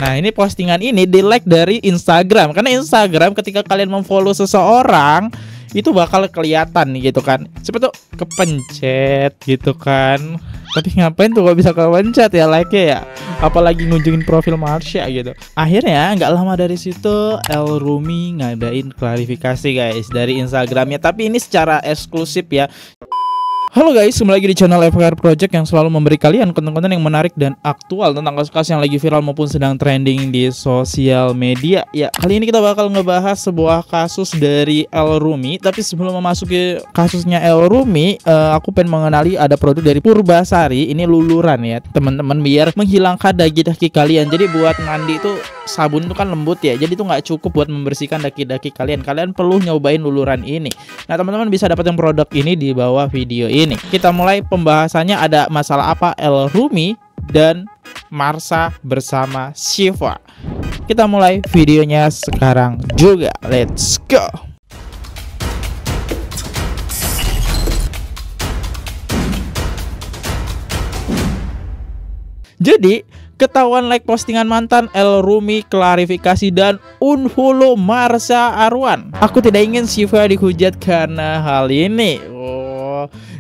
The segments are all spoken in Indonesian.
Nah, ini postingan ini di-like dari Instagram. Karena Instagram ketika kalian memfollow seseorang itu bakal kelihatan gitu kan. Siapa tuh kepencet gitu kan. Tapi ngapain tuh kok bisa kepencet ya like-nya ya? Apalagi ngunjungin profil Marsha gitu. Akhirnya nggak lama dari situ Elrumi ngadain klarifikasi guys dari Instagramnya. Tapi ini secara eksklusif ya. Halo guys, kembali lagi di channel FKR Project yang selalu memberi kalian konten-konten yang menarik dan aktual tentang kasus-kasus yang lagi viral maupun sedang trending di sosial media. Ya, kali ini kita bakal ngebahas sebuah kasus dari Elrumi. Tapi sebelum memasuki kasusnya Elrumi, aku pengen mengenali ada produk dari Purbasari. Ini luluran ya, teman-teman, biar menghilangkan daki-daki kalian. Jadi buat mandi itu sabun itu kan lembut ya. Jadi itu nggak cukup buat membersihkan daki-daki kalian. Kalian perlu nyobain luluran ini. Nah, teman-teman bisa dapetin produk ini di bawah video ini. Kita mulai pembahasannya. Ada masalah apa Elrumi dan Marsha bersama Shiva. Kita mulai videonya sekarang juga. Let's go. Jadi ketahuan like postingan mantan, Elrumi klarifikasi dan unfollow Marsha Arwan. Aku tidak ingin Shiva dihujat karena hal ini.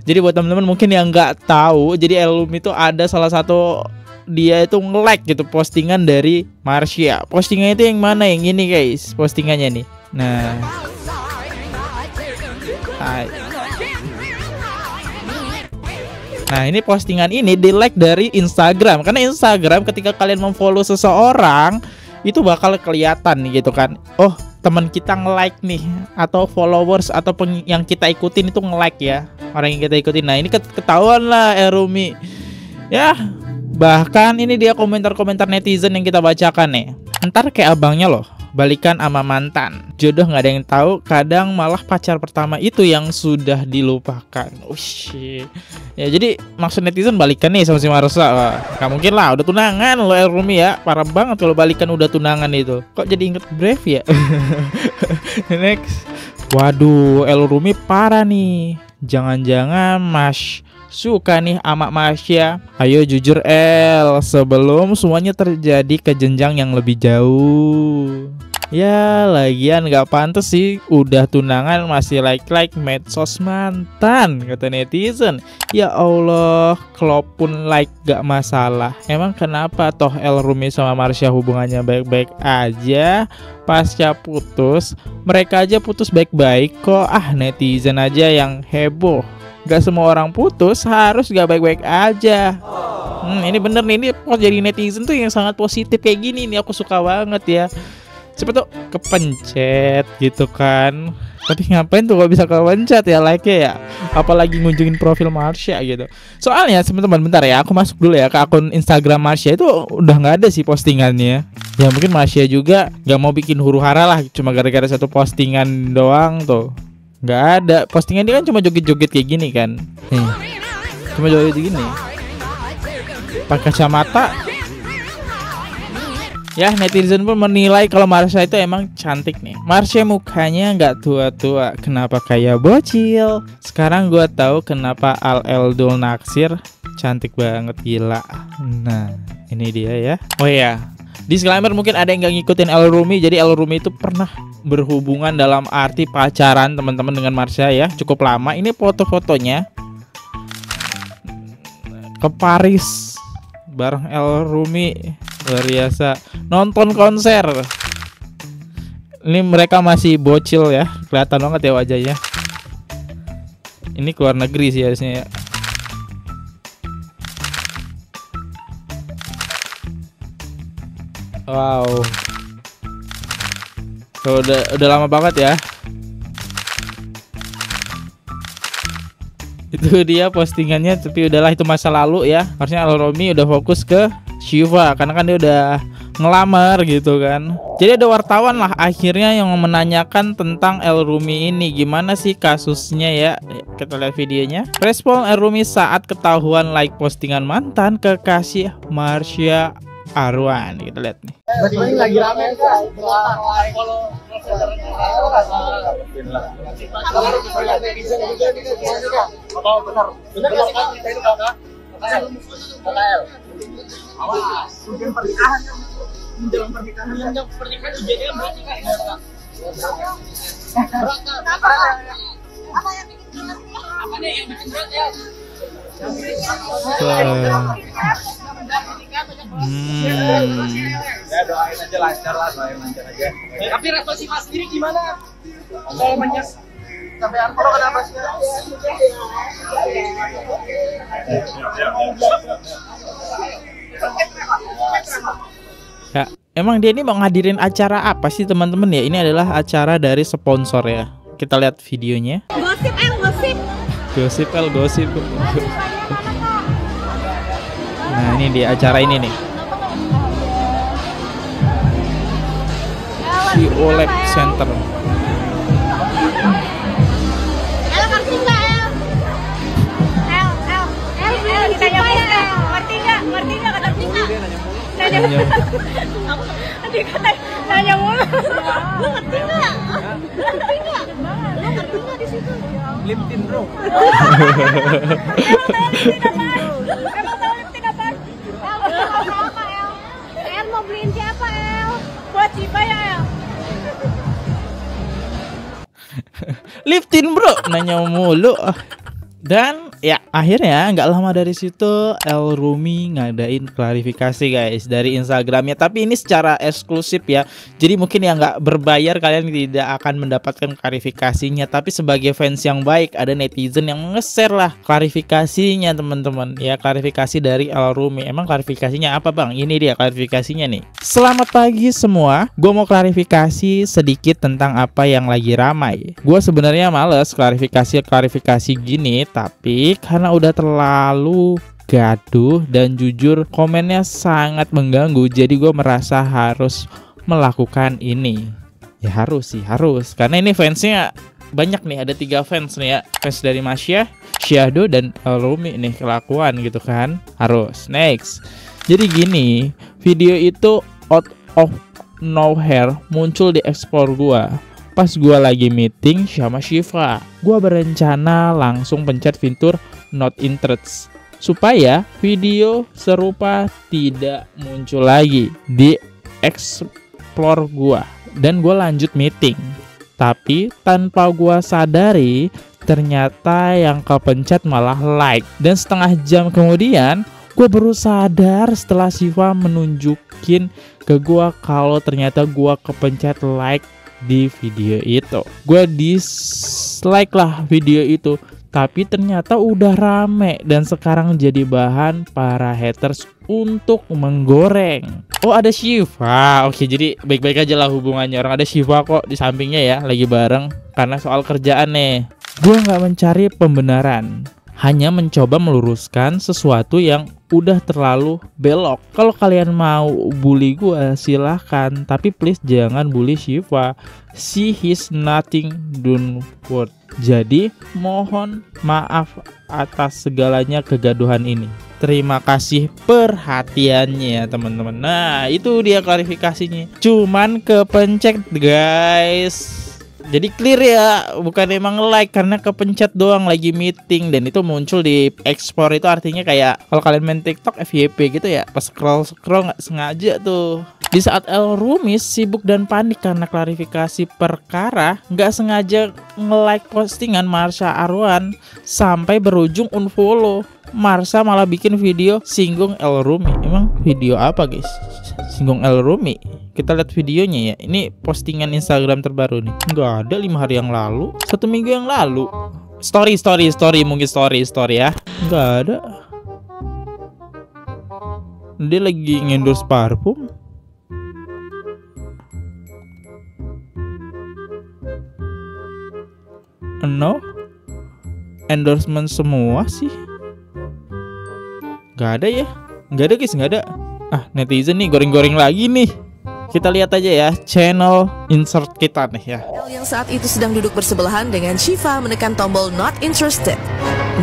Jadi buat teman-teman mungkin yang nggak tahu, jadi Elrumi itu ada salah satu, dia itu nge-like gitu postingan dari Marsha. Postingannya itu yang mana? Yang ini guys, postingannya nih. Nah, ini postingan ini di-like dari Instagram. Karena Instagram ketika kalian memfollow seseorang itu bakal kelihatan gitu kan. Oh, teman kita nge-like nih, atau followers atau yang kita ikutin itu nge-like ya, orang yang kita ikutin. Nah, ini ketahuan lah Elrumi. Ya, bahkan ini dia komentar-komentar netizen yang kita bacakan nih. Ntar kayak abangnya loh, balikan sama mantan. Jodoh nggak ada yang tahu, kadang malah pacar pertama itu yang sudah dilupakan. Ya, jadi maksud netizen balikan nih sama si Marsha. Wah, gak mungkin lah, udah tunangan lo Elrumi ya. Parah banget kalau balikan udah tunangan itu. Kok jadi inget Brave ya? Next. Waduh, Elrumi parah nih. Jangan-jangan Mas suka nih sama Marsha. Ayo jujur El, sebelum semuanya terjadi ke jenjang yang lebih jauh. Ya, lagian gak pantas sih udah tunangan masih like medsos mantan, kata netizen. Ya Allah, klopun like gak masalah. Emang kenapa toh Elrumi sama Marsha hubungannya baik-baik aja? Pasca putus, mereka aja putus baik-baik kok. Ah, netizen aja yang heboh. Gak semua orang putus harus gak baik-baik aja. Ini bener nih, ini jadi netizen tuh yang sangat positif kayak gini nih, aku suka banget ya. Siapa tuh kepencet gitu kan. Tapi ngapain tuh kok bisa kepencet ya like-nya ya? Apalagi ngunjungin profil Marsha gitu. Soalnya teman-teman, bentar ya, aku masuk dulu ya ke akun Instagram Marsha. Itu udah nggak ada sih postingannya. Ya mungkin Marsha juga nggak mau bikin huru-hara lah, cuma gara-gara satu postingan doang tuh. Nggak ada, postingan dia kan cuma joget-joget kayak gini kan. Cuma joget gini, pakai kacamata. Ya, netizen pun menilai kalau Marsha itu emang cantik nih. Marsha mukanya nggak tua-tua, kenapa kayak bocil. Sekarang gua tahu kenapa Al Eldul naksir, cantik banget, gila. Nah, ini dia ya. Oh ya, disclaimer, mungkin ada yang nggak ngikutin Elrumi. Jadi Elrumi itu pernah berhubungan dalam arti pacaran teman-teman dengan Marsha ya, cukup lama. Ini foto-fotonya ke Paris bareng Elrumi, luar biasa, nonton konser. Ini mereka masih bocil ya, kelihatan banget ya wajahnya. Ini keluar negeri sih harusnya ya. Wow, udah lama banget ya. Itu dia postingannya, tapi udahlah, itu masa lalu ya. Harusnya Elrumi udah fokus ke Shiva, karena kan dia udah ngelamar gitu kan. Jadi ada wartawan lah akhirnya yang menanyakan tentang Elrumi ini, gimana sih kasusnya ya. Kita lihat videonya. Respon Elrumi saat ketahuan like postingan mantan kekasih Marsha Arwan. Kita lihat nih. Ini lagi rame kan? menjelang pernikahan. Menjelang pernikahan ujiannya berarti kan? Apa yang bikin berat? Apa nih yang bikin berat ya? Ya doain aja lancar lah, doain lancar aja. Tapi resolusi Mas sendiri gimana? Kalau menyes Sampai Arpolo kenapa sih? Ya, emang dia ini mau ngadirin acara apa sih teman-teman ya? Ini adalah acara dari sponsor ya. Kita lihat videonya. Gosip, gosip. Gosip gosip. Nah, ini di acara ini nih. CEO Lab Center. El ngerti nggak El? El ditanya mulu El. Ngerti nggak? Ngerti nggak kata ngerti nggak? Nanya mulu. Nanya mulu. Lu ngerti nggak? Lu ngerti nggak? Lu ngerti nggak di situ? Liptin bro. Emang tahu lipstick apaan? El mau apa El? El mau beliin siapa El? Buat Cipa ya El? Liftin bro, nanya mulu. Dan ya akhirnya nggak lama dari situ El Rumi ngadain klarifikasi guys dari Instagramnya. Tapi ini secara eksklusif ya. Jadi mungkin yang nggak berbayar kalian tidak akan mendapatkan klarifikasinya. Tapi sebagai fans yang baik ada netizen yang nge-share lah klarifikasinya teman-teman. Ya klarifikasi dari El Rumi. Emang klarifikasinya apa bang? Ini dia klarifikasinya nih. Selamat pagi semua. Gue mau klarifikasi sedikit tentang apa yang lagi ramai. Gue sebenarnya males klarifikasi gini. Tapi karena udah terlalu gaduh dan jujur komennya sangat mengganggu, jadi gue merasa harus melakukan ini. Ya harus sih, harus. Karena ini fansnya banyak nih, ada 3 fans nih ya. Fans dari Masya, Syahdo, dan El Rumi nih kelakuan gitu kan. Harus. Next. Jadi gini, video itu out of nowhere muncul di explore gue. Pas gue lagi meeting sama Syifa, gue berencana langsung pencet fitur not interest supaya video serupa tidak muncul lagi di explore gue. Dan gue lanjut meeting. Tapi tanpa gue sadari, ternyata yang kepencet malah like. Dan setengah jam kemudian, gue baru sadar setelah Syifa menunjukin ke gue kalau ternyata gue kepencet like di video itu. Gue dislike lah video itu, tapi ternyata udah rame dan sekarang jadi bahan para haters untuk menggoreng. Oh ada Syifa. Oke, jadi baik-baik aja lah hubungannya. Orang ada Syifa kok di sampingnya ya, lagi bareng. Karena soal kerjaan nih. Gue gak mencari pembenaran, hanya mencoba meluruskan sesuatu yang udah terlalu belok. Kalau kalian mau bully gue silahkan, tapi please jangan bully Syifa. She is nothing done worth. Jadi mohon maaf atas segalanya kegaduhan ini. Terima kasih perhatiannya ya teman-teman. Nah itu dia klarifikasinya. Cuman kepencet guys. Jadi clear ya, bukan emang like karena kepencet doang lagi meeting. Dan itu muncul di ekspor, itu artinya kayak kalau kalian main TikTok FYP gitu ya, pas scroll nggak sengaja tuh. Di saat El Rumi sibuk dan panik karena klarifikasi perkara, nggak sengaja nge-like postingan Marsha Arwan sampai berujung unfollow. Marsha malah bikin video singgung El Rumi. Emang video apa guys? Singgung El Rumi. Kita lihat videonya ya. Ini postingan Instagram terbaru nih. Nggak ada 5 hari yang lalu, 1 minggu yang lalu. Story mungkin story ya. Nggak ada. Dia lagi ngendorse parfum. No, endorsement semua sih. Nggak ada ya. Nggak ada guys, nggak ada. Ah netizen nih goreng-goreng lagi nih. Kita lihat aja ya channel insert kita nih ya. El yang saat itu sedang duduk bersebelahan dengan Syifa menekan tombol not interested.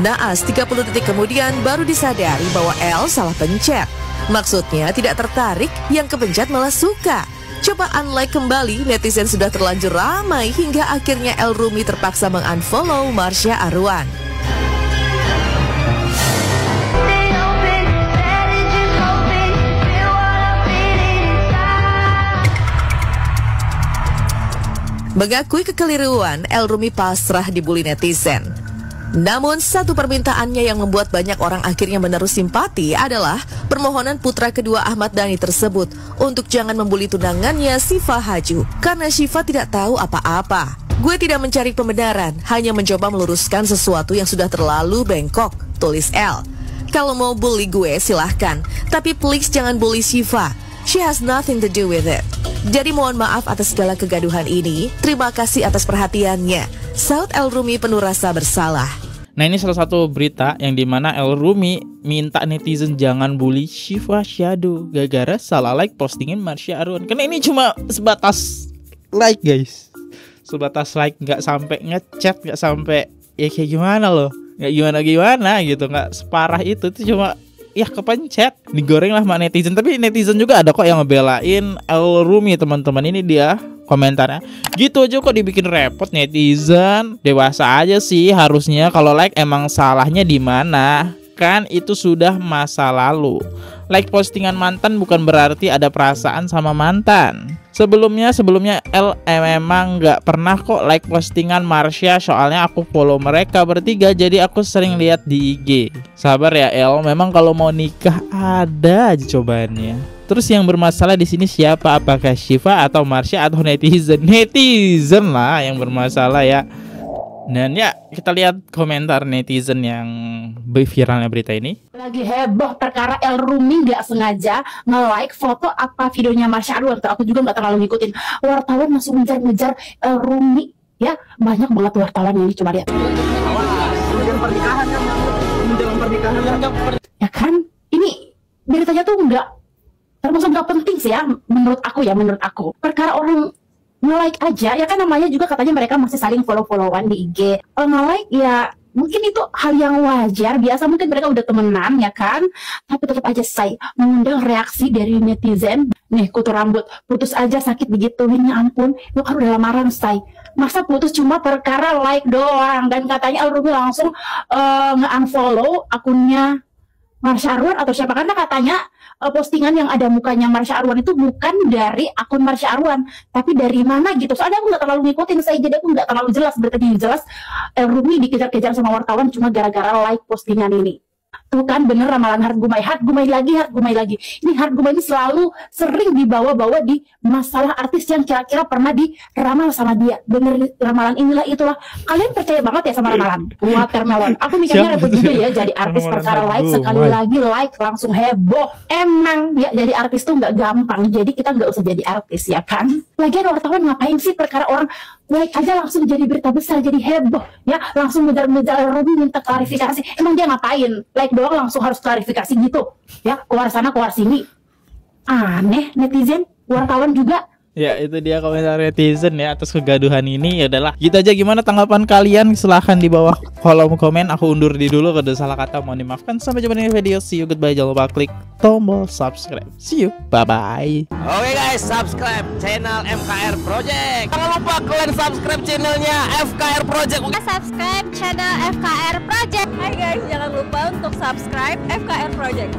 Naas 30 detik kemudian baru disadari bahwa El salah pencet. Maksudnya tidak tertarik, yang kepencet malah suka. Coba unlike kembali, netizen sudah terlanjur ramai hingga akhirnya El Rumi terpaksa mengunfollow Marsha Arwan. Mengakui kekeliruan, El Rumi pasrah dibully netizen. Namun satu permintaannya yang membuat banyak orang akhirnya menaruh simpati adalah permohonan putra kedua Ahmad Dhani tersebut untuk jangan membuli tunangannya Syifa Haju karena Syifa tidak tahu apa-apa. Gue tidak mencari pembenaran, hanya mencoba meluruskan sesuatu yang sudah terlalu bengkok, tulis El. Kalau mau bully gue silahkan, tapi please jangan bully Syifa. She has nothing to do with it. Jadi mohon maaf atas segala kegaduhan ini. Terima kasih atas perhatiannya. Saud El Rumi penuh rasa bersalah. Nah, ini salah satu berita yang dimana El Rumi minta netizen jangan bully Syifa Haju gara-gara salah like postingin Marsha Arwan. Karena ini cuma sebatas like guys, sebatas like, nggak sampai ngechat, nggak sampai ya kayak gimana loh, nggak gimana gitu, nggak separah itu cuma ya kepencet, digoreng lah sama netizen. Tapi netizen juga ada kok yang ngebelain El Rumi, teman-teman. Ini dia komentarnya, gitu aja kok dibikin repot netizen. Dewasa aja sih harusnya, kalau like emang salahnya di mana? Kan itu sudah masa lalu. Like postingan mantan bukan berarti ada perasaan sama mantan. Sebelumnya El memang nggak pernah kok like postingan Marsha, soalnya aku follow mereka bertiga jadi aku sering lihat di IG. Sabar ya El, memang kalau mau nikah ada aja cobaannya. Terus yang bermasalah di sini siapa? Apakah Syifa atau Marsha atau netizen? Netizen lah yang bermasalah ya. Dan ya kita lihat komentar netizen yang viralnya berita ini. Lagi heboh perkara El Rumi nggak sengaja nge-like foto apa videonya Marsha Arwan. Aku juga nggak terlalu ngikutin. Wartawan masih ngejar-ngejar El Rumi. Ya banyak banget wartawan ini, coba lihat. Kemudian pernikahan yang menjelang pernikahan Ya kan, ini beritanya tuh termasuk nggak penting sih ya, menurut aku. Perkara orang nge-like aja, ya kan namanya juga katanya mereka masih saling follow-followan di IG. Kalau nge-like ya mungkin itu hal yang wajar, biasa, mungkin mereka udah temenan ya kan. Tapi tetap aja say, mengundang reaksi dari netizen. Nih kutu rambut, putus aja sakit begituin, ya ampun. Lu kan udah lamaran say, masa putus cuma perkara like doang. Dan katanya El Rumi langsung nge-unfollow akunnya Marsha Arwan atau siapa, karena katanya postingan yang ada mukanya Marsha Arwan itu bukan dari akun Marsha Arwan, tapi dari mana gitu. Soalnya aku nggak terlalu ngikutin, jadi aku nggak terlalu jelas beritanya. Jelas El Rumi dikejar-kejar sama wartawan cuma gara-gara like postingan ini. Tuh kan bener ramalan Hart Gumai lagi. Ini Hart Gumai ini selalu sering dibawa-bawa di masalah artis yang kira-kira pernah diramal sama dia. Bener ramalan inilah itulah. Kalian percaya banget ya sama ramalan? Watermelon. Aku mikirnya repot juga ya jadi artis perkara like, sekali lagi like langsung heboh. Emang ya jadi artis tuh nggak gampang. Jadi kita nggak usah jadi artis ya kan? Lagian wartawan ngapain sih perkara orang like aja langsung jadi berita besar, jadi heboh ya, langsung ngejar-ngejar Rumi minta klarifikasi. Emang dia ngapain? Like doang langsung harus klarifikasi gitu ya, keluar sana keluar sini. Aneh netizen, wartawan juga. Ya itu dia komentar netizen ya atas kegaduhan ini. Ya adalah gitu aja, gimana tanggapan kalian? Silahkan di bawah kolom komen. Aku undur di dulu, kalau ada salah kata mohon dimaafkan. Sampai jumpa di video, see you, goodbye. Jangan lupa klik tombol subscribe. See you, bye bye. Oke guys, subscribe channel FKR Project. Jangan lupa kalian subscribe channelnya FKR Project. Subscribe channel FKR Project. Hai guys, jangan lupa untuk subscribe FKR Project.